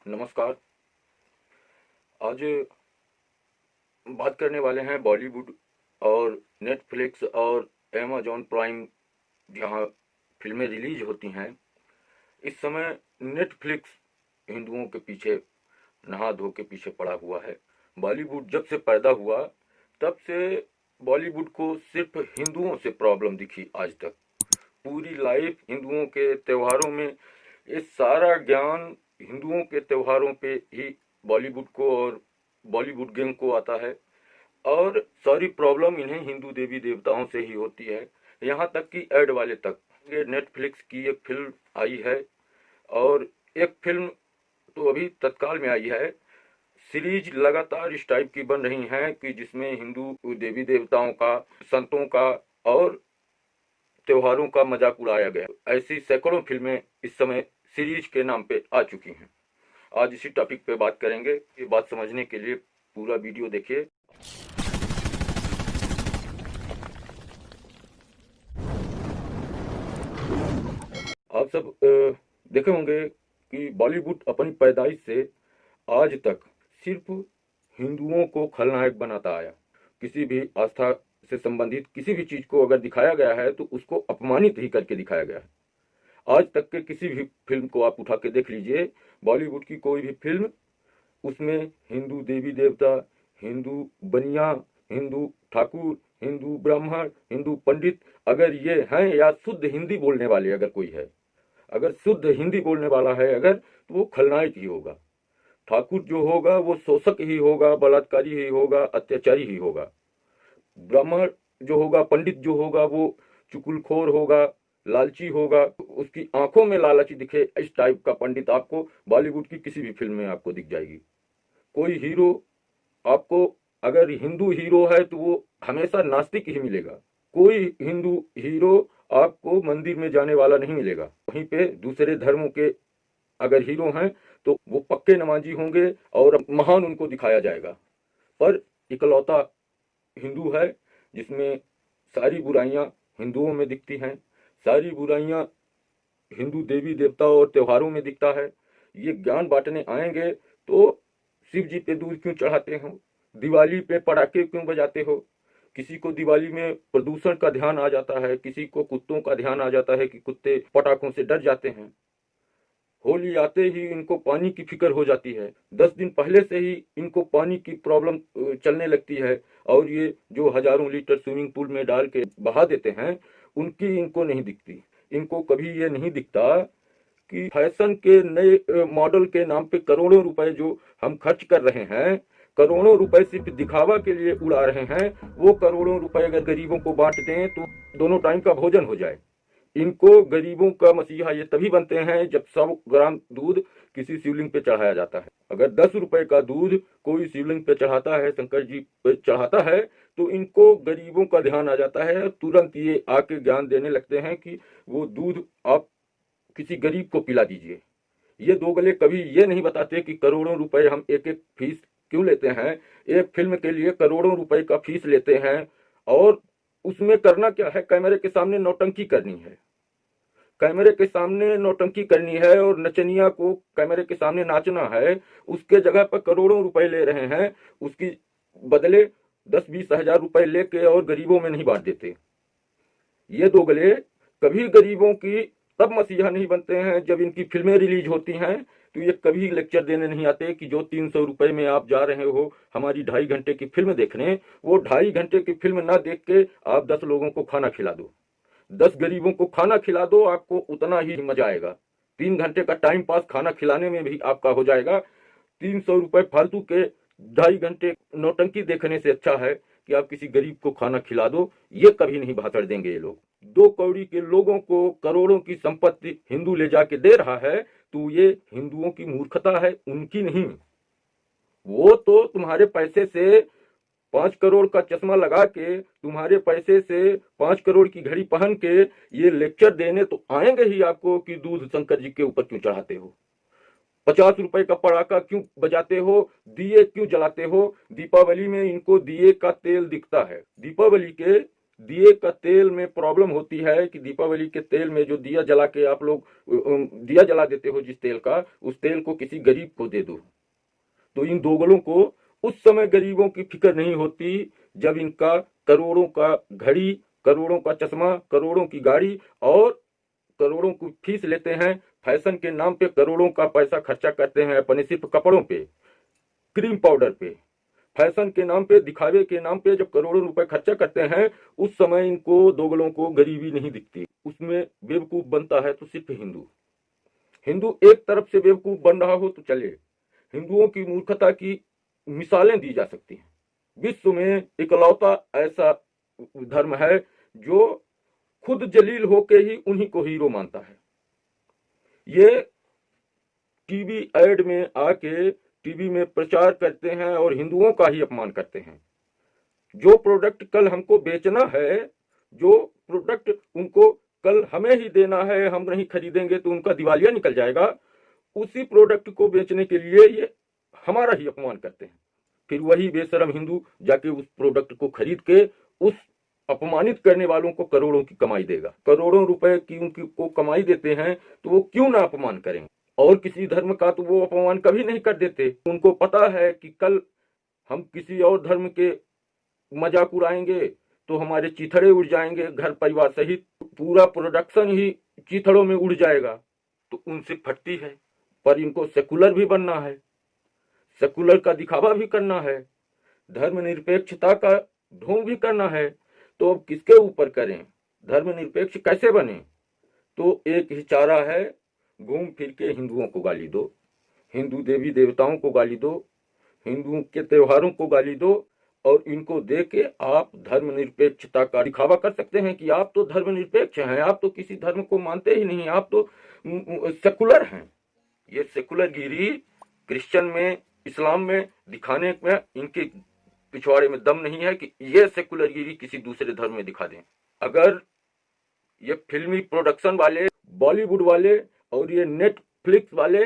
नमस्कार। आज बात करने वाले हैं बॉलीवुड और नेटफ्लिक्स और अमेज़न प्राइम जहां फिल्में रिलीज होती हैं। इस समय नेटफ्लिक्स हिंदुओं के पीछे नहा धो के पीछे पड़ा हुआ है। बॉलीवुड जब से पैदा हुआ तब से बॉलीवुड को सिर्फ हिंदुओं से प्रॉब्लम दिखी आज तक। पूरी लाइफ हिंदुओं के त्योहारों में ये सारा ज्ञान हिंदुओं के त्योहारों पे ही बॉलीवुड को और बॉलीवुड गैंग को आता है, और सारी प्रॉब्लम इन्हें हिंदू देवी देवताओं से ही होती है, यहाँ तक कि ऐड वाले तक। ये नेटफ्लिक्स की एक फिल्म आई है, और एक फिल्म तो अभी तत्काल में आई है। सीरीज लगातार इस टाइप की बन रही हैं कि जिसमें हिंदू देवी देवताओं का, संतों का और त्योहारों का मजाक उड़ाया गया। ऐसी सैकड़ों फिल्में इस समय सीरीज के नाम पे आ चुकी हैं। आज इसी टॉपिक पे बात करेंगे। ये बात समझने के लिए पूरा वीडियो देखिए। आप सब देखे होंगे कि बॉलीवुड अपनी पैदाइश से आज तक सिर्फ हिंदुओं को खलनायक बनाता आया। किसी भी आस्था से संबंधित किसी भी चीज को अगर दिखाया गया है तो उसको अपमानित ही करके दिखाया गया है। आज तक के किसी भी फिल्म को आप उठा के देख लीजिए, बॉलीवुड की कोई भी फिल्म, उसमें हिंदू देवी देवता, हिंदू बनिया, हिंदू ठाकुर, हिंदू ब्राह्मण, हिंदू पंडित अगर ये हैं, या शुद्ध हिंदी बोलने वाले अगर कोई है, अगर शुद्ध हिंदी बोलने वाला है अगर, तो वो खलनायक ही होगा। ठाकुर जो होगा वो शोषक ही होगा, बलात्कारी ही होगा, अत्याचारी ही होगा। ब्राह्मण जो होगा, पंडित जो होगा, वो चुगलखोर होगा, लालची होगा, उसकी आंखों में लालच दिखे, इस टाइप का पंडित आपको बॉलीवुड की किसी भी फिल्म में आपको दिख जाएगी। कोई हीरो आपको अगर हिंदू हीरो है तो वो हमेशा नास्तिक ही मिलेगा। कोई हिंदू हीरो आपको मंदिर में जाने वाला नहीं मिलेगा। वहीं पे दूसरे धर्मों के अगर हीरो हैं तो वो पक्के नमाजी होंगे और महान उनको दिखाया जाएगा। पर इकलौता हिंदू है जिसमें सारी बुराइयां हिंदुओं में दिखती हैं, सारी बुराइयां हिंदू देवी देवता और त्योहारों में दिखता है। ये ज्ञान बांटने आएंगे तो शिव जी पे दूध क्यों चढ़ाते हो, दिवाली पे पटाखे क्यों बजाते हो। किसी को दिवाली में प्रदूषण का ध्यान आ जाता है, किसी को कुत्तों का ध्यान आ जाता है कि कुत्ते पटाखों से डर जाते हैं। होली आते ही इनको पानी की फिक्र हो जाती है, 10 दिन पहले से ही इनको पानी की प्रॉब्लम चलने लगती है, और ये जो हजारों लीटर स्विमिंग पूल में डाल के बहा देते हैं उनकी इनको नहीं दिखती। इनको कभी ये नहीं दिखता कि फैशन के नए मॉडल के नाम पे करोड़ों रुपए जो हम खर्च कर रहे हैं, करोड़ों रुपए सिर्फ दिखावा के लिए उड़ा रहे हैं, वो करोड़ों रुपए अगर गरीबों को बांट दें तो दोनों टाइम का भोजन हो जाए। इनको गरीबों का मसीहा ये तभी बनते हैं जब 100 ग्राम दूध किसी शिवलिंग पे चढ़ाया जाता है। अगर 10 रुपए का दूध कोई शिवलिंग पे चढ़ाता है, शंकर जी पे चढ़ाता है, तो इनको गरीबों का ध्यान आ जाता है। तुरंत ये आके ज्ञान देने लगते हैं कि वो दूध आप किसी गरीब को पिला दीजिए। ये दो गले कभी ये नहीं बताते कि करोड़ों रुपए हम एक एक फीस क्यों लेते हैं। एक फिल्म के लिए करोड़ों रुपए का फीस लेते हैं, और उसमें करना क्या है, कैमरे के सामने नौटंकी करनी है। कैमरे के सामने नौटंकी करनी है और नचनिया को कैमरे के सामने नाचना है। उसके जगह पर करोड़ों रुपए ले रहे हैं, उसकी बदले 10-20 हजार रुपए लेके और गरीबों में नहीं बांट देते। ये दो गले कभी गरीबों की तब मसीहा नहीं बनते हैं जब इनकी फिल्में रिलीज होती हैं। तो ये कभी लेक्चर देने नहीं आते कि जो 300 रुपए में आप जा रहे हो हमारी 2.5 घंटे की फिल्म देखने, वो 2.5 घंटे की फिल्म ना देख के आप 10 लोगों को खाना खिला दो, 10 गरीबों को खाना खिला दो, आपको उतना ही मजा आएगा। 3 घंटे का टाइम पास खाना खिलाने में भी आपका हो जाएगा। 300 रुपए फालतू के 2.5 घंटे नौटंकी देखने से अच्छा है कि आप किसी गरीब को खाना खिला दो। ये कभी नहीं भाषण देंगे ये लोग। 2 कौड़ी के लोगों को करोड़ों की संपत्ति हिंदू ले जाके दे रहा है, तो ये हिंदुओं की मूर्खता है, उनकी नहीं। वो तो तुम्हारे पैसे से 5 करोड़ का चश्मा लगा के, तुम्हारे पैसे से 5 करोड़ की घड़ी पहन के ये लेक्चर देने तो आएंगे ही आपको कि दूध शंकर जी के ऊपर क्यों चढ़ाते हो, 50 रुपए का पटाखा क्यों बजाते हो, दिए क्यों जलाते हो। दीपावली में इनको दिए का तेल दिखता है। दीपावली के दिए का तेल में प्रॉब्लम होती है कि दीपावली के तेल में जो दिया जला के आप लोग दिया जला देते हो जिस तेल का, उस तेल को किसी गरीब को दे दो। तो इन दोगलों को उस समय गरीबों की फिक्र नहीं होती जब इनका करोड़ों का घड़ी, करोड़ों का चश्मा, करोड़ों की गाड़ी और करोड़ों की फीस लेते हैं। फैशन के नाम पे करोड़ों का पैसा खर्चा करते हैं अपने सिर्फ कपड़ों पे, क्रीम पाउडर पे। फैशन के नाम पे, दिखावे के नाम पे जब करोड़ों रुपए खर्चा करते हैं, उस समय इनको दोगलों को गरीबी नहीं दिखती। उसमें बेवकूफ बनता है तो सिर्फ हिंदू। हिंदू एक तरफ से बेवकूफ बन रहा हो तो चले, हिंदुओं की मूर्खता की मिसालें दी जा सकती हैं। विश्व में इकलौता ऐसा धर्म है जो खुद जलील होके ही उन्हीं को हीरो मानता है। ये टीवी एड में आके टीवी में प्रचार करते हैं और हिंदुओं का ही अपमान करते हैं। जो प्रोडक्ट कल हमको बेचना है, जो प्रोडक्ट उनको कल हमें ही देना है, हम नहीं खरीदेंगे तो उनका दिवालिया निकल जाएगा, उसी प्रोडक्ट को बेचने के लिए ये हमारा ही अपमान करते हैं। फिर वही बेशरम हिंदू जाके उस प्रोडक्ट को खरीद के उस अपमानित करने वालों को करोड़ों की कमाई देगा। करोड़ों रुपए की उनकी को कमाई देते हैं तो वो क्यों ना अपमान करेंगे। और किसी धर्म का तो वो अपमान कभी नहीं कर देते। उनको पता है कि कल हम किसी और धर्म के मजाक उड़ाएंगे तो हमारे चीथड़े उड़ जाएंगे, घर परिवार सहित पूरा प्रोडक्शन ही चीथड़ों में उड़ जाएगा। तो उनसे फटती है। पर इनको सेकुलर भी बनना है, सेकुलर का दिखावा भी करना है, धर्मनिरपेक्षता का ढोंग भी करना है। तो अब किसके ऊपर करें, धर्मनिरपेक्ष कैसे बने? तो एक ही चारा है, घूम फिर के हिंदुओं को गाली दो, हिंदू देवी देवताओं को गाली दो, हिंदुओं के त्योहारों को गाली दो और इनको दे के आप धर्मनिरपेक्षता का दिखावा कर सकते हैं कि आप तो धर्मनिरपेक्ष हैं, आप तो किसी धर्म को मानते ही नहीं, आप तो सेकुलर हैं। ये सेकुलर गिरी क्रिश्चियन में, इस्लाम में दिखाने में इनके पिछवाड़े में दम नहीं है कि ये सेकुलर गिरी किसी दूसरे धर्म में दिखा दें। अगर ये फिल्मी प्रोडक्शन वाले, बॉलीवुड वाले और ये नेटफ्लिक्स वाले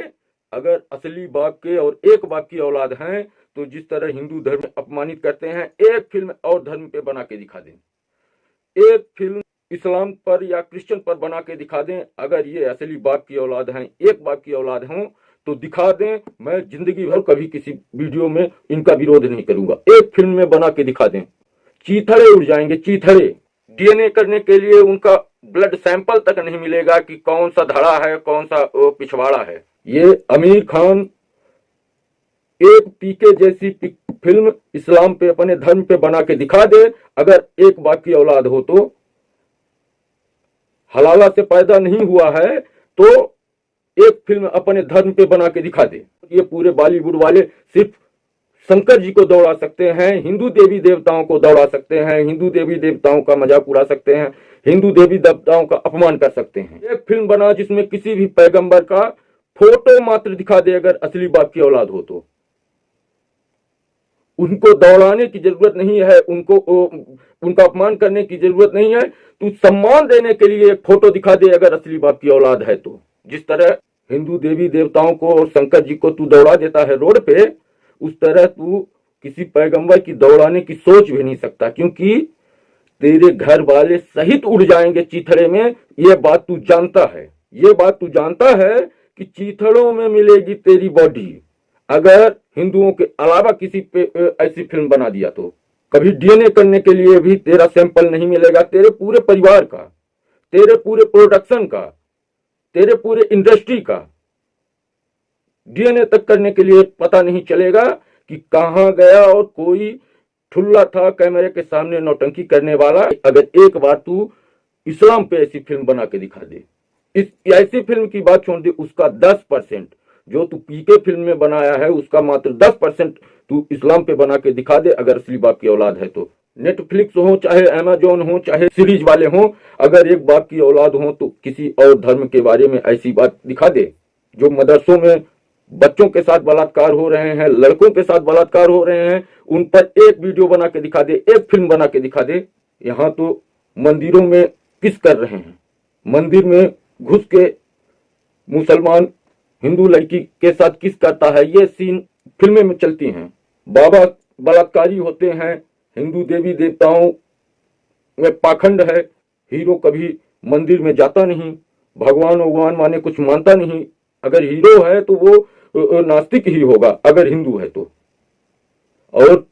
अगर असली बाप के और एक बाप की औलाद हैं तो जिस तरह हिंदू धर्म में अपमानित करते हैं, एक फिल्म और धर्म पे बना के दिखा दें, एक फिल्म इस्लाम पर या क्रिश्चियन पर बना के दिखा दें। अगर ये असली बाप की औलाद हैं, एक बाप की औलाद हों तो दिखा दें। मैं जिंदगी भर कभी किसी वीडियो में इनका विरोध नहीं करूंगा। एक फिल्म में बना के दिखा दें, चीथड़े उड़ जाएंगे, चीथड़े। डीएनए करने के लिए उनका ब्लड सैंपल तक नहीं मिलेगा कि कौन सा धड़ा है, कौन सा पिछवाड़ा है। ये आमिर खान एक पीके जैसी फिल्म इस्लाम पे, अपने धर्म पे बना के दिखा दे। अगर एक बाप की औलाद हो तो, हलाला से पैदा नहीं हुआ है तो एक फिल्म अपने धर्म पे बना के दिखा दे। ये पूरे बॉलीवुड वाले सिर्फ शंकर जी को दौड़ा सकते हैं, हिंदू देवी देवताओं को दौड़ा सकते हैं, हिंदू देवी देवताओं का मजाक उड़ा सकते हैं, हिंदू देवी देवताओं का अपमान कर सकते हैं। एक फिल्म बना जिसमें किसी भी पैगंबर का फोटो मात्र दिखा दे, अगर असली बाप की औलाद हो तो। उनको दौड़ाने की जरूरत नहीं है, उनको उनका अपमान करने की जरूरत नहीं है। तू सम्मान देने के लिए एक फोटो दिखा दे अगर असली बाप की औलाद है तो। जिस तरह हिंदू देवी देवताओं को और शंकर जी को तू दौड़ा देता है रोड पे, उस तरह तू किसी पैगंबर की दौड़ाने की सोच भी नहीं सकता, क्योंकि तेरे घर वाले सहित उड़ जाएंगे चीथड़े में। ये बात तू जानता है, ये बात तू जानता है कि चीथड़ों में मिलेगी तेरी बॉडी अगर हिंदुओं के अलावा किसी पे ऐसी फिल्म बना दिया तो। कभी डीएनए करने के लिए भी तेरा सैंपल नहीं मिलेगा, तेरे पूरे परिवार का, तेरे पूरे प्रोडक्शन का, तेरे पूरे इंडस्ट्री का डीएनए तक करने के लिए पता नहीं चलेगा कि कहां गया। और कोई ठुल्ला था कैमरे के सामने नौटंकी करने वाला। अगर एक बार तू इस्लाम पे ऐसी फिल्म बना के दिखा दे, इस ऐसी फिल्म की बात छोड़ दे, उसका 10% जो तू पीके फिल्म में बनाया है उसका मात्र 10% तू इस्लाम पे बना के दिखा दे अगर असली बाप की औलाद है तो। नेटफ्लिक्स हो, चाहे अमेजोन हो, चाहे सीरीज वाले हो, अगर एक बाप की औलाद हो तो किसी और धर्म के बारे में ऐसी बात दिखा दे। जो मदरसों में बच्चों के साथ बलात्कार हो रहे हैं, लड़कों के साथ बलात्कार हो रहे हैं, उन पर एक वीडियो बना के दिखा दे, एक फिल्म बना के दिखा दे। यहाँ तो मंदिरों में किस कर रहे हैं, मंदिर में घुस के मुसलमान हिंदू लड़की के साथ किस करता है, ये सीन फिल्में में चलती हैं। बाबा बलात्कारी होते हैं, हिंदू देवी देवताओं में पाखंड है, हीरो कभी मंदिर में जाता नहीं, भगवान माने कुछ मानता नहीं। अगर हीरो है तो वो नास्तिक ही होगा अगर हिंदू है तो। और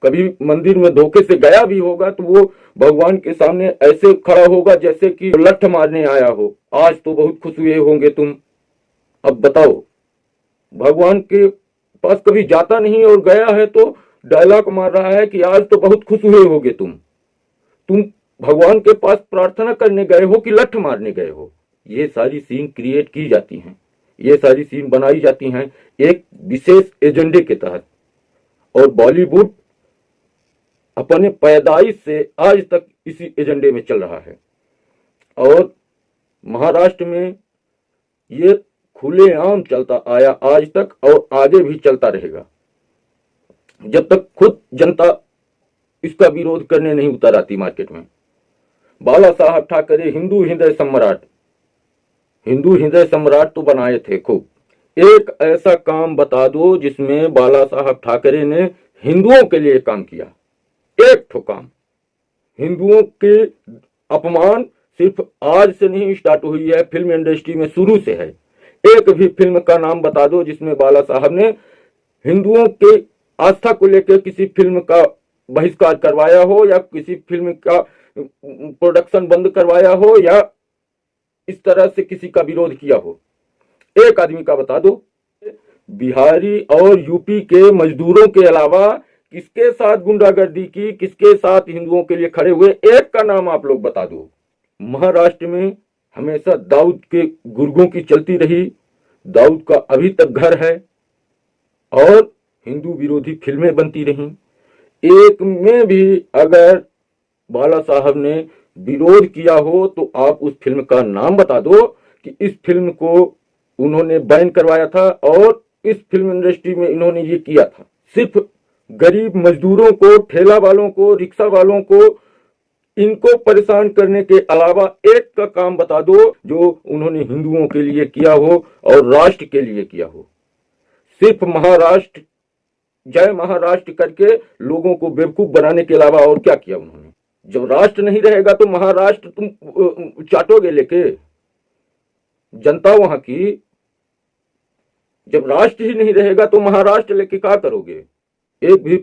कभी मंदिर में धोखे से गया भी होगा तो वो भगवान के सामने ऐसे खड़ा होगा जैसे कि लठ मारने आया हो। आज तो बहुत खुश हुए होंगे तुम। अब बताओ, भगवान के पास कभी जाता नहीं और गया है तो डायलॉग मार रहा है कि आज तो बहुत खुश हुए होगे तुम भगवान के पास प्रार्थना करने गए हो कि लठ मारने गए हो। ये सारी सीन क्रिएट की जाती हैं, ये सारी सीन बनाई जाती हैं एक विशेष एजेंडे के तहत। और बॉलीवुड अपने पैदाइश से आज तक इसी एजेंडे में चल रहा है। और महाराष्ट्र में ये खुलेआम चलता आया आज तक और आगे भी चलता रहेगा जब तक खुद जनता इसका विरोध करने नहीं उतर आती मार्केट में। बाला साहब ठाकरे हिंदू हृदय सम्राट तो बनाए थे खूब। एक ऐसा काम बता दो जिसमें बाला साहब ठाकरे ने हिंदुओं के लिए काम किया। एक ठो काम। हिंदुओं के अपमान सिर्फ आज से नहीं स्टार्ट हुई है, फिल्म इंडस्ट्री में शुरू से है। एक भी फिल्म का नाम बता दो जिसमें बाला साहब ने हिंदुओं के आस्था को लेकर किसी फिल्म का बहिष्कार करवाया हो या किसी फिल्म का प्रोडक्शन बंद करवाया हो या इस तरह से किसी का विरोध किया हो। एक आदमी का बता दो। बिहारी और यूपी के मजदूरों के अलावा किसके साथ गुंडागर्दी की, किसके साथ हिंदुओं के लिए खड़े हुए, एक का नाम आप लोग बता दो। महाराष्ट्र में हमेशा दाऊद के गुर्गों की चलती रही। दाऊद का अभी तक घर है और हिंदू विरोधी फिल्में बनती रहीं। एक में भी अगर बाला साहब ने विरोध किया हो तो आप उस फिल्म का नाम बता दो कि इस फिल्म को उन्होंने बैन करवाया था और इस फिल्म इंडस्ट्री में इन्होंने ये किया था। सिर्फ गरीब मजदूरों को, ठेला वालों को, रिक्शा वालों को, इनको परेशान करने के अलावा एक का काम बता दो जो उन्होंने हिंदुओं के लिए किया हो और राष्ट्र के लिए किया हो। सिर्फ महाराष्ट्र, जय महाराष्ट्र करके लोगों को बेवकूफ बनाने के अलावा और क्या किया उन्होंने। जब राष्ट्र नहीं रहेगा तो महाराष्ट्र तुम चाटोगे लेके जनता वहां की। जब राष्ट्र ही नहीं रहेगा तो महाराष्ट्र लेके क्या करोगे। एक भी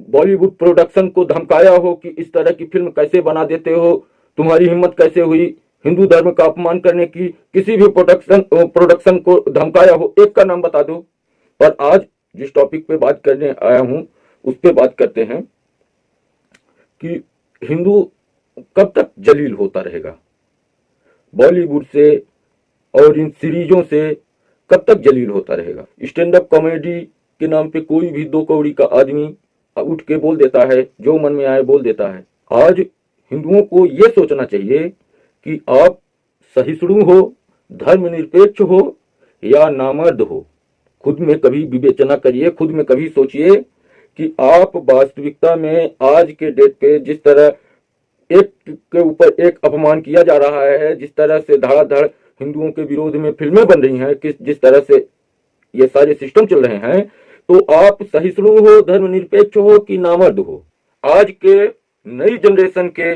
बॉलीवुड प्रोडक्शन को धमकाया हो कि इस तरह की फिल्म कैसे बना देते हो, तुम्हारी हिम्मत कैसे हुई हिंदू धर्म का अपमान करने की, किसी भी प्रोडक्शन को धमकाया हो, एक का नाम बता दो। पर आज जिस टॉपिक पे बात करने आया हूं उस पे बात करते हैं कि हिंदू कब तक जलील होता रहेगा। बॉलीवुड से और इन सीरीजों से कब तक जलील होता रहेगा। स्टैंड अप कॉमेडी के नाम पे कोई भी दो कौड़ी का आदमी उठ के बोल देता है, जो मन में आए बोल देता है। आज हिंदुओं को यह सोचना चाहिए कि आप सहिष्णु हो, धर्मनिरपेक्ष हो या नामर्द हो। खुद में कभी विवेचना करिए, खुद में कभी सोचिए कि आप वास्तविकता में आज के डेट पे जिस तरह एक के ऊपर एक अपमान किया जा रहा है, जिस तरह से धड़ाधड़ हिंदुओं के विरोध में फिल्में बन रही हैं, जिस तरह से ये सारे सिस्टम चल रहे हैं, तो आप सहिष्णु हो, धर्मनिरपेक्ष हो कि नामर्द हो। आज के नई जनरेशन के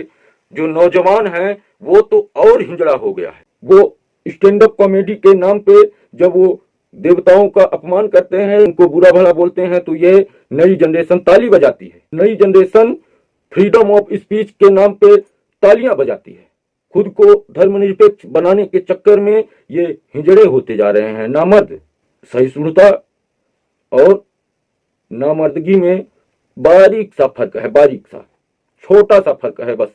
जो नौजवान हैं वो तो और हिंजड़ा हो गया है। वो स्टैंड अप कॉमेडी के नाम पे जब वो देवताओं का अपमान करते हैं, उनको बुरा भला बोलते हैं, तो ये नई जनरेशन ताली बजाती है। नई जनरेशन फ्रीडम ऑफ स्पीच के नाम पे तालियां बजाती है। खुद को धर्मनिरपेक्ष बनाने के चक्कर में ये हिजड़े होते जा रहे हैं। नामर्द। सहिष्णुता और नामर्दगी में बारीक सा फर्क है, बारीक सा छोटा सा फर्क है बस।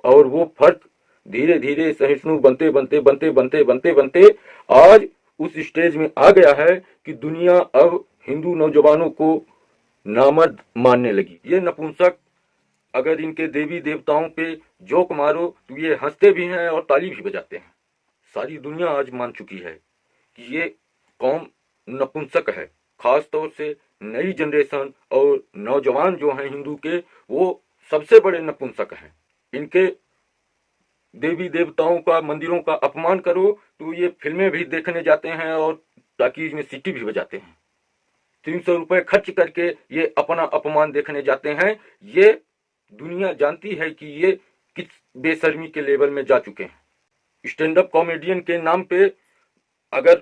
और वो फर्क धीरे धीरे सहिष्णु बनते बनते बनते बनते बनते बनते आज उस स्टेज में आ गया है कि दुनिया अब हिंदू नौजवानों को नामर्द मानने लगी। ये नपुंसक अगर इनके देवी देवताओं पे जोक मारो तो ये हंसते भी हैं और ताली भी बजाते हैं। सारी दुनिया आज मान चुकी है कि ये कौम नपुंसक है। खास तौर से नई जनरेशन और नौजवान जो हैं हिंदू के, वो सबसे बड़े नपुंसक हैं। इनके देवी देवताओं का, मंदिरों का अपमान करो तो ये फिल्में भी देखने जाते हैं और टाकीज में सीटी भी बजाते हैं। 300 रुपए खर्च करके ये अपना अपमान देखने जाते हैं। ये दुनिया जानती है कि ये किस बेशर्मी के लेवल में जा चुके हैं। स्टैंड अप कॉमेडियन के नाम पे अगर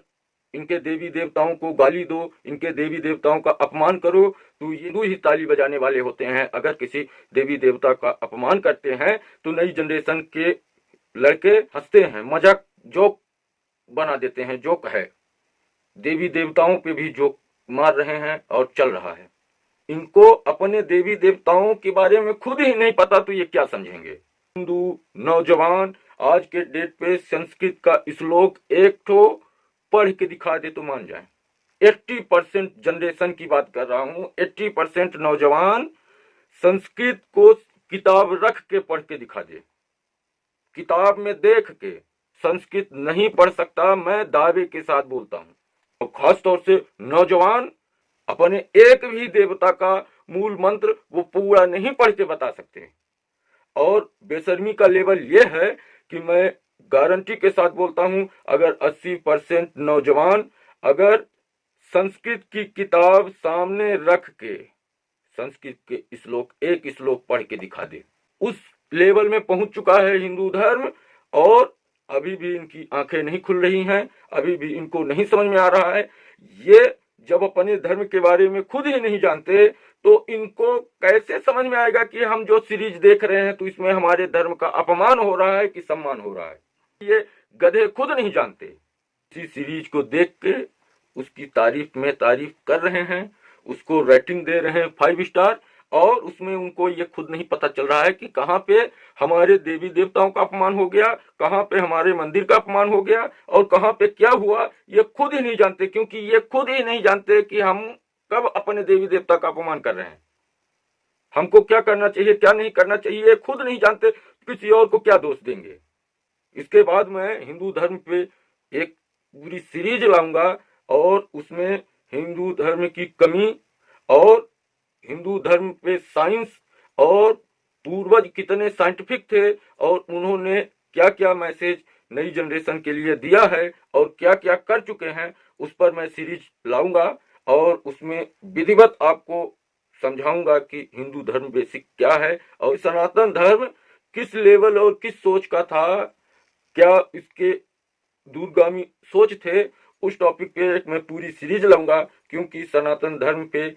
इनके देवी देवताओं को गाली दो, इनके देवी देवताओं का अपमान करो, तो ये हिंदू ही ताली बजाने वाले होते हैं। अगर किसी देवी देवता का अपमान करते हैं तो नई जनरेशन के लड़के हंसते हैं, मजाक जोक बना देते हैं। जोक है, देवी देवताओं पे भी जोक मार रहे हैं और चल रहा है। इनको अपने देवी देवताओं के बारे में खुद ही नहीं पता तो ये क्या समझेंगे। हिंदू नौजवान आज के डेट पे संस्कृत का श्लोक एक ठो पढ़ के दिखा दे तो मान जाए। 80% जनरेशन की बात कर रहा हूं, 80% नौजवान संस्कृत को किताब रख के पढ़ के दिखा दे। किताब में देख के संस्कृत नहीं पढ़ सकता, मैं दावे के साथ बोलता हूं। और खासतौर से नौजवान अपने एक भी देवता का मूल मंत्र वो पूरा नहीं पढ़ के बता सकते। और बेशर्मी का लेवल ये है कि मैं गारंटी के साथ बोलता हूं, अगर 80% नौजवान अगर संस्कृत की किताब सामने रख के संस्कृत के श्लोक एक श्लोक पढ़ के दिखा दे, उस लेवल में पहुंच चुका है हिंदू धर्म। और अभी भी इनकी आंखें नहीं खुल रही हैं, अभी भी इनको नहीं समझ में आ रहा है। ये जब अपने धर्म के बारे में खुद ही नहीं जानते तो इनको कैसे समझ में आएगा कि हम जो सीरीज देख रहे हैं तो इसमें हमारे धर्म का अपमान हो रहा है कि सम्मान हो रहा है। ये गधे खुद नहीं जानते। इसी सीरीज को देख के उसकी तारीफ में तारीफ कर रहे हैं, उसको रेटिंग दे रहे हैं 5 स्टार, और उसमें उनको ये खुद नहीं पता चल रहा है कि कहाँ पे हमारे देवी देवताओं का अपमान हो गया, कहाँ पे हमारे मंदिर का अपमान हो गया और कहाँ पे क्या हुआ। ये खुद ही नहीं जानते, क्योंकि ये खुद ही नहीं जानते कि हम कब अपने देवी देवता का अपमान कर रहे हैं। हमको क्या करना चाहिए क्या नहीं करना चाहिए खुद नहीं जानते, किसी और को क्या दोष देंगे। इसके बाद मैं हिंदू धर्म पे एक पूरी सीरीज लाऊंगा और उसमें हिंदू धर्म की कमी और हिंदू धर्म पे साइंस और पूर्वज कितने साइंटिफिक थे और उन्होंने क्या क्या मैसेज नई जनरेशन के लिए दिया है और क्या क्या कर चुके हैं, उस पर मैं सीरीज लाऊंगा और उसमें विधिवत आपको समझाऊंगा कि हिंदू धर्म बेसिक क्या है और सनातन धर्म किस लेवल और किस सोच का था, क्या इसके दूरगामी सोच थे। उस टॉपिक पे एक मैं पूरी सीरीज लाऊंगा, क्योंकि सनातन धर्म पे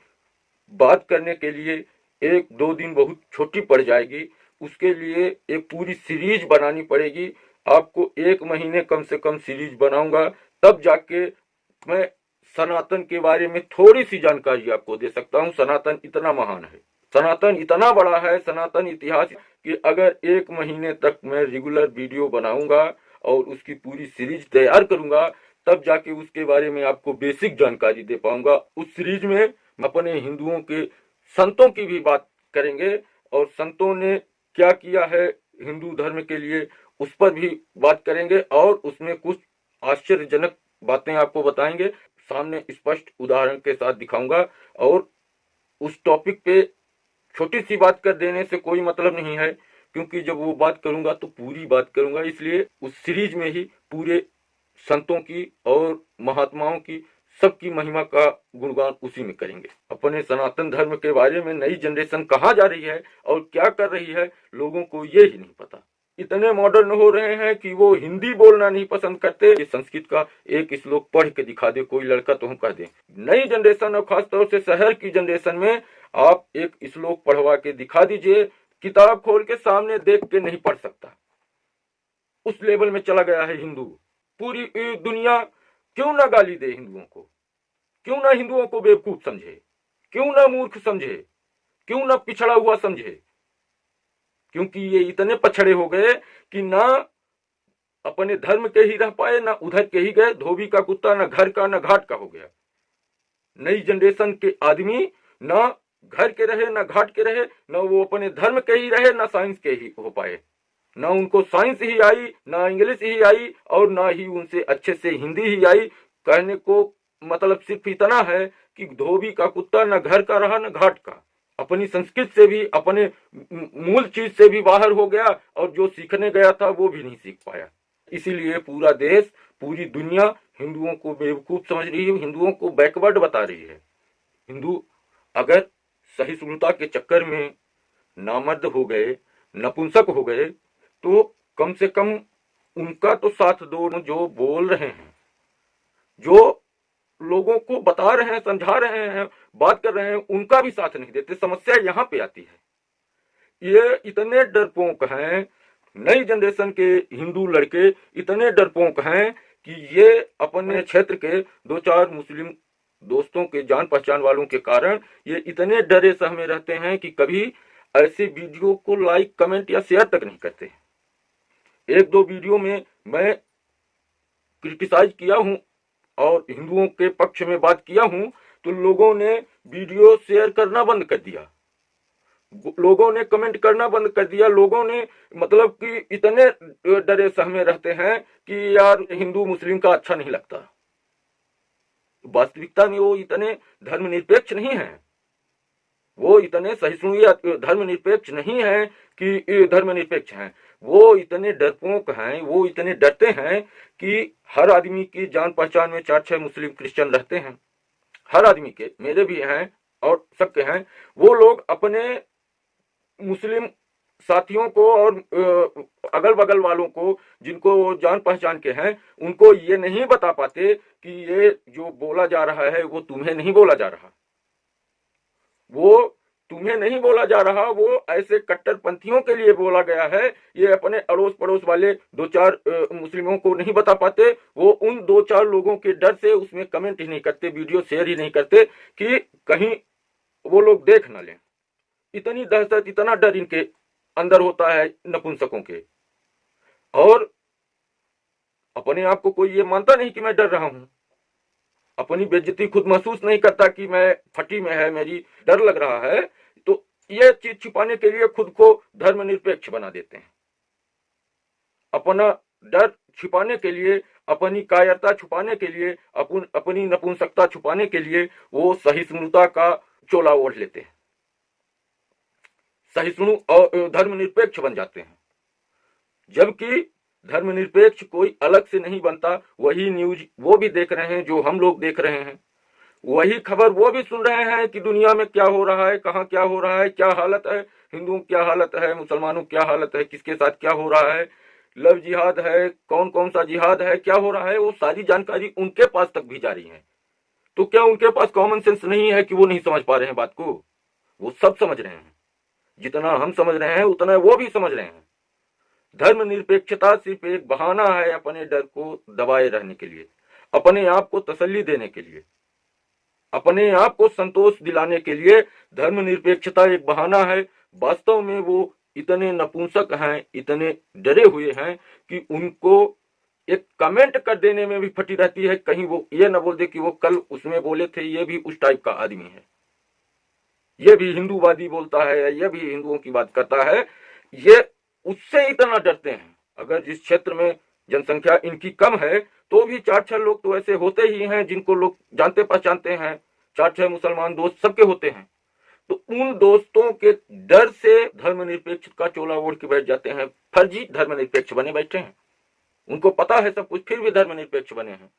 बात करने के लिए 1-2 दिन बहुत छोटी पड़ जाएगी। उसके लिए एक पूरी सीरीज बनानी पड़ेगी। आपको 1 महीने कम से कम सीरीज बनाऊंगा, तब जाके मैं सनातन के बारे में थोड़ी सी जानकारी आपको दे सकता हूँ। सनातन इतना महान है, सनातन इतना बड़ा है, सनातन इतिहास कि अगर 1 महीने तक मैं रेगुलर वीडियो बनाऊंगा और उसकी पूरी सीरीज तैयार करूंगा, तब जाके उसके बारे में आपको बेसिक जानकारी दे पाऊंगा। उस सीरीज में अपने हिंदुओं के संतों की भी बात करेंगे और संतों ने क्या किया है हिंदू धर्म के लिए, उस पर भी बात करेंगे और उसमें कुछ आश्चर्यजनक बातें आपको बताएंगे, सामने स्पष्ट उदाहरण के साथ दिखाऊंगा। और उस टॉपिक पे छोटी सी बात कर देने से कोई मतलब नहीं है, क्योंकि जब वो बात करूंगा तो पूरी बात करूंगा। इसलिए उस सीरीज में ही पूरे संतों की और महात्माओं की सबकी महिमा का गुणगान उसी में करेंगे। अपने सनातन धर्म के बारे में नई जनरेशन कहाँ जा रही है और क्या कर रही है, लोगों को ये ही नहीं पता। इतने मॉडर्न हो रहे हैं कि वो हिंदी बोलना नहीं पसंद करते। संस्कृत का एक श्लोक पढ़ के दिखा दे कोई लड़का तो हम कह दें। नई जनरेशन और खासतौर से शहर की जनरेशन में आप एक श्लोक पढ़वा के दिखा दीजिए, किताब खोल के सामने देख के नहीं पढ़ सकता। उस लेवल में चला गया है हिंदू। पूरी दुनिया क्यों ना गाली दे हिंदुओं को, क्यों ना हिंदुओं को बेवकूफ समझे, क्यों ना मूर्ख समझे, क्यों ना पिछड़ा हुआ समझे, क्योंकि ये इतने पछड़े हो गए कि ना अपने धर्म के ही रह पाए, ना उधर के ही गए। धोबी का कुत्ता ना घर का ना घाट का हो गया। नई जनरेशन के आदमी ना घर के रहे ना घाट के रहे, ना वो अपने धर्म के ही रहे ना साइंस के ही हो पाए। ना उनको साइंस ही आई, ना इंग्लिश ही आई और ना ही उनसे अच्छे से हिंदी ही आई। कहने को मतलब सिर्फ इतना है कि धोबी का कुत्ता न घर का रहा न घाट का, अपनी संस्कृत से भी अपने मूल चीज से भी बाहर हो गया और जो सीखने गया था वो भी नहीं सीख पाया। इसीलिए पूरा देश पूरी दुनिया हिंदुओं को बेवकूफ समझ रही है, हिंदुओं को बैकवर्ड बता रही है। हिंदू अगर सहिष्णुता के चक्कर में नामर्द हो गए, नपुंसक हो गए, तो कम से कम उनका तो साथ दो। जो बोल रहे हैं, जो लोगों को बता रहे हैं, समझा रहे हैं, बात कर रहे हैं, उनका भी साथ नहीं देते। समस्या यहाँ पे आती है। ये इतने डरपोक हैं, नई जनरेशन के हिंदू लड़के इतने डरपोक हैं कि ये अपने क्षेत्र के दो चार मुस्लिम दोस्तों के जान पहचान वालों के कारण ये इतने डरे सहमे रहते हैं कि कभी ऐसे वीडियो को लाइक, कमेंट या शेयर तक नहीं करते। एक दो वीडियो में मैं क्रिटिसाइज किया हूं और हिंदुओं के पक्ष में बात किया हूं, तो लोगों ने वीडियो शेयर करना बंद कर दिया, लोगों ने कमेंट करना बंद कर दिया। लोगों ने मतलब कि इतने डरे सहमे रहते हैं कि यार हिंदू मुस्लिम का अच्छा नहीं लगता। वास्तविकता में वो इतने धर्मनिरपेक्ष नहीं है, वो इतने सहिष्णु या धर्मनिरपेक्ष नहीं है कि धर्मनिरपेक्ष हैं। वो इतने डरपोक हैं, वो इतने डरते हैं कि हर आदमी की जान पहचान में 4-6 मुस्लिम क्रिश्चियन रहते हैं। हर आदमी के, मेरे भी हैं और सबके हैं। वो लोग अपने मुस्लिम साथियों को और अगल बगल वालों को, जिनको जान पहचान के हैं, उनको ये नहीं बता पाते कि ये जो बोला जा रहा है वो तुम्हें नहीं बोला जा रहा, वो तुम्हें नहीं बोला जा रहा, वो ऐसे कट्टरपंथियों के लिए बोला गया है। ये अपने अड़ोस पड़ोस वाले दो चार मुस्लिमों को नहीं बता पाते। वो उन दो चार लोगों के डर से उसमें कमेंट ही नहीं करते, वीडियो शेयर ही नहीं करते कि कहीं वो लोग देख ना लें। इतनी दहशत, इतना डर इनके अंदर होता है नपुंसकों के। और अपने आप को कोई ये मानता नहीं कि मैं डर रहा हूं, अपनी बेइज्जती खुद महसूस नहीं करता कि मैं फटी में है, मेरी डर लग रहा है, तो ये चीज छिपाने के लिए खुद को धर्मनिरपेक्ष बना देते हैं। अपना डर छिपाने के लिए, अपनी कायरता छुपाने के लिए, अपनी नपुंसकता छुपाने के लिए वो सहिष्णुता का चोला ओढ़ लेते हैं, सहिष्णु और धर्मनिरपेक्ष बन जाते हैं। जबकि धर्मनिरपेक्ष कोई अलग से नहीं बनता। वही न्यूज वो भी देख रहे हैं जो हम लोग देख रहे हैं, वही खबर वो भी सुन रहे हैं कि दुनिया में क्या हो रहा है, कहाँ क्या हो रहा है, क्या हालत है, हिंदुओं की क्या हालत है, मुसलमानों की क्या हालत है, किसके साथ क्या हो रहा है, लव जिहाद है, कौन कौन सा जिहाद है, क्या हो रहा है, वो सारी जानकारी उनके पास तक भी जा रही है। तो क्या उनके पास कॉमन सेंस नहीं है कि वो नहीं समझ पा रहे हैं बात को? वो सब समझ रहे हैं। जितना हम समझ रहे हैं उतना वो भी समझ रहे हैं। धर्मनिरपेक्षता सिर्फ एक बहाना है अपने डर को दबाए रहने के लिए, अपने आप को तसल्ली देने के लिए, अपने आप को संतोष दिलाने के लिए। धर्मनिरपेक्षता एक बहाना है। वास्तव में वो इतने नपुंसक हैं, इतने डरे हुए हैं कि उनको एक कमेंट कर देने में भी फटी रहती है, कहीं वो ये ना बोल दे कि वो कल उसमें बोले थे, ये भी उस टाइप का आदमी है, ये भी हिंदूवादी बोलता है, ये भी हिंदुओं की बात करता है। ये उससे इतना डरते हैं। अगर जिस क्षेत्र में जनसंख्या इनकी कम है तो भी 4-6 लोग तो ऐसे होते ही हैं जिनको लोग जानते पहचानते हैं, 4-6 मुसलमान दोस्त सबके होते हैं। तो उन दोस्तों के डर से धर्मनिरपेक्ष का चोला ओढ़ के बैठ जाते हैं, फर्जी धर्मनिरपेक्ष बने बैठे हैं। उनको पता है सब कुछ, फिर भी धर्मनिरपेक्ष बने हैं।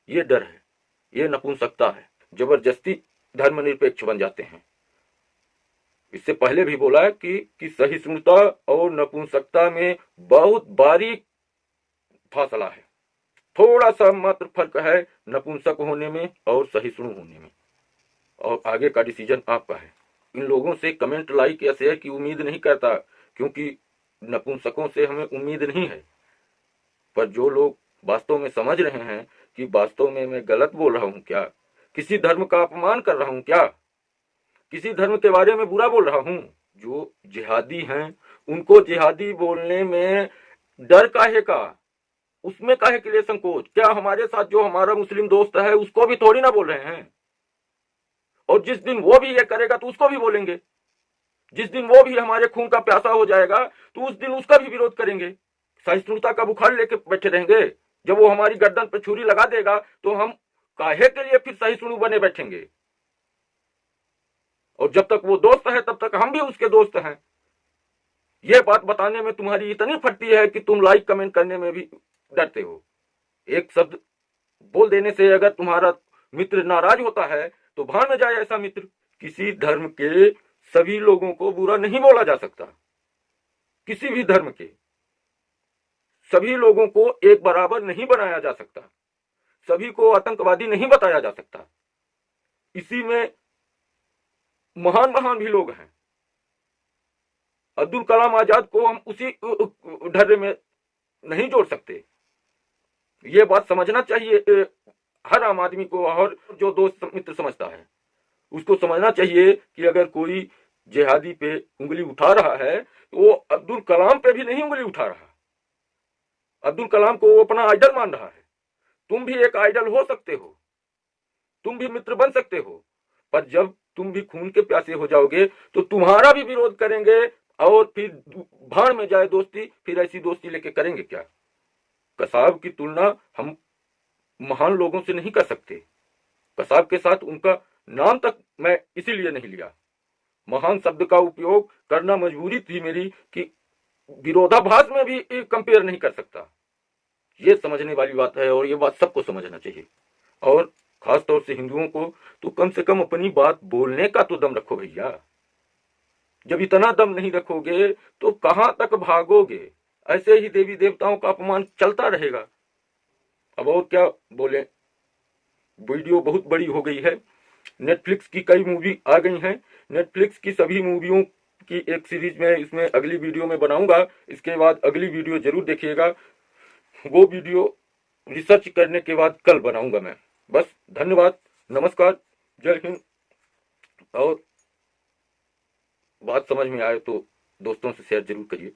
ये डर है, ये नपुंसकता है। जबरदस्ती धर्मनिरपेक्ष बन जाते हैं। इससे पहले भी बोला है कि सहिष्णुता और नपुंसकता में बहुत बारीक फासला है। थोड़ा सा मात्र फर्क है नपुंसक होने में और सहिष्णु होने में, और आगे का डिसीजन आपका है। इन लोगों से कमेंट, लाइक या शेयर की उम्मीद नहीं करता, क्योंकि नपुंसकों से हमें उम्मीद नहीं है। पर जो लोग वास्तव में समझ रहे हैं कि वास्तव में मैं गलत बोल रहा हूं क्या, किसी धर्म का अपमान कर रहा हूं क्या, किसी धर्म के बारे में बुरा बोल रहा हूं, जो जिहादी हैं उनको जिहादी बोलने में डर काहे का, उसमें काहे के लिए संकोच? क्या हमारे साथ जो हमारा मुस्लिम दोस्त है उसको भी थोड़ी ना बोल रहे हैं? और जिस दिन वो भी ये करेगा तो उसको भी बोलेंगे। जिस दिन वो भी हमारे खून का प्यासा हो जाएगा तो उस दिन उसका भी विरोध करेंगे। सहिष्णुता का बुखार लेके बैठे रहेंगे। जब वो हमारी गर्दन पर छुरी लगा देगा तो हम काहे के लिए फिर सहिष्णु बने बैठेंगे? और जब तक वो दोस्त है तब तक हम भी उसके दोस्त हैं। ये बात बताने में तुम्हारी इतनी फटती है कि तुम लाइक कमेंट करने में भी डरते हो। एक शब्द बोल देने से अगर तुम्हारा मित्र नाराज होता है तो भान में जाए ऐसा मित्र। किसी धर्म के सभी लोगों को बुरा नहीं बोला जा सकता, किसी भी धर्म के सभी लोगों को एक बराबर नहीं बनाया जा सकता, सभी को आतंकवादी नहीं बताया जा सकता। इसी में महान महान भी लोग हैं। अब्दुल कलाम आजाद को हम उसी ढर्रे में नहीं जोड़ सकते। ये बात समझना चाहिए हर आम आदमी को, और जो दोस्त मित्र समझता है उसको समझना चाहिए कि अगर कोई जिहादी पे उंगली उठा रहा है तो वो अब्दुल कलाम पे भी नहीं उंगली उठा रहा, अब्दुल कलाम को वो अपना आइडल मान रहा है। तुम भी एक आइडल हो सकते हो, तुम भी मित्र बन सकते हो, पर जब तुम भी खून के प्यासे हो जाओगे तो तुम्हारा भी विरोध करेंगे, और फिर भाड़ में जाए दोस्ती, फिर ऐसी दोस्ती लेके करेंगे क्या। कसाब की तुलना हम महान लोगों से नहीं कर सकते। कसाब के साथ उनका नाम तक मैं इसीलिए नहीं लिया। महान शब्द का उपयोग करना मजबूरी थी मेरी कि विरोधाभास में भी कंपेयर नहीं कर सकता। ये समझने वाली बात है, और ये बात सबको समझना चाहिए, और खास तौर से हिंदुओं को तो कम से कम अपनी बात बोलने का तो दम रखो भैया। जब इतना दम नहीं रखोगे तो कहां तक भागोगे। ऐसे ही देवी देवताओं का अपमान चलता रहेगा। अब और क्या बोले, वीडियो बहुत बड़ी हो गई है। नेटफ्लिक्स की कई मूवी आ गई हैं। नेटफ्लिक्स की सभी मूवियों की एक सीरीज में इसमें अगली वीडियो में बनाऊंगा। इसके बाद अगली वीडियो जरूर देखिएगा। वो वीडियो रिसर्च करने के बाद कल बनाऊंगा मैं। बस, धन्यवाद, नमस्कार, जय हिंद। और बात समझ में आए तो दोस्तों से शेयर जरूर करिए।